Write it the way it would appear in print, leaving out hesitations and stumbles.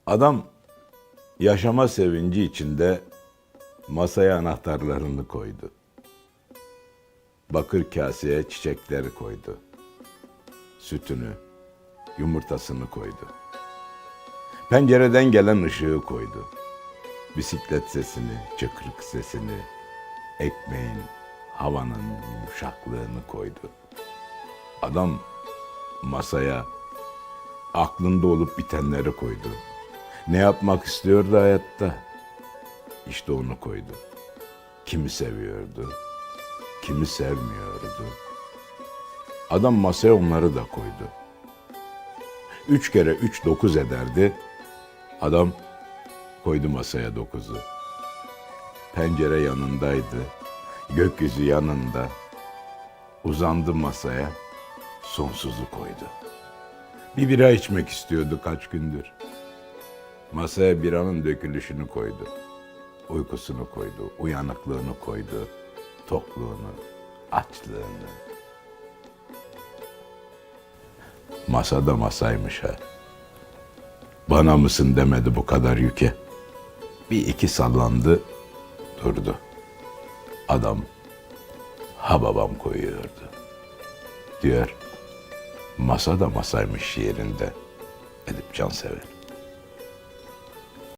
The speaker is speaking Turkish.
Adam yaşama sevinci içinde masaya anahtarlarını koydu. Bakır kaseye çiçekleri koydu. Sütünü, yumurtasını koydu. Pencereden gelen ışığı koydu. Bisiklet sesini, çıkrık sesini, ekmeğin, havanın yumuşaklığını koydu. Adam masaya aklında olup bitenleri koydu. Ne yapmak istiyordu hayatta? İşte onu koydu. Kimi seviyordu, kimi sevmiyordu. Adam masaya onları da koydu. 3 kere 3 9 ederdi. Adam koydu masaya 9'u. Pencere yanındaydı. Gökyüzü yanında. Uzandı masaya. Sonsuzu koydu. Bir bira içmek istiyordu kaç gündür. Masaya biranın dökülüşünü koydu. Uykusunu koydu, uyanıklığını koydu, tokluğunu, açlığını. Masada masaymış ha. Bana mısın demedi bu kadar yüke. Bir iki sallandı, durdu. Adam ha babam koyuyordu. Diyor, masada masaymış şiirinde Edip Cansever.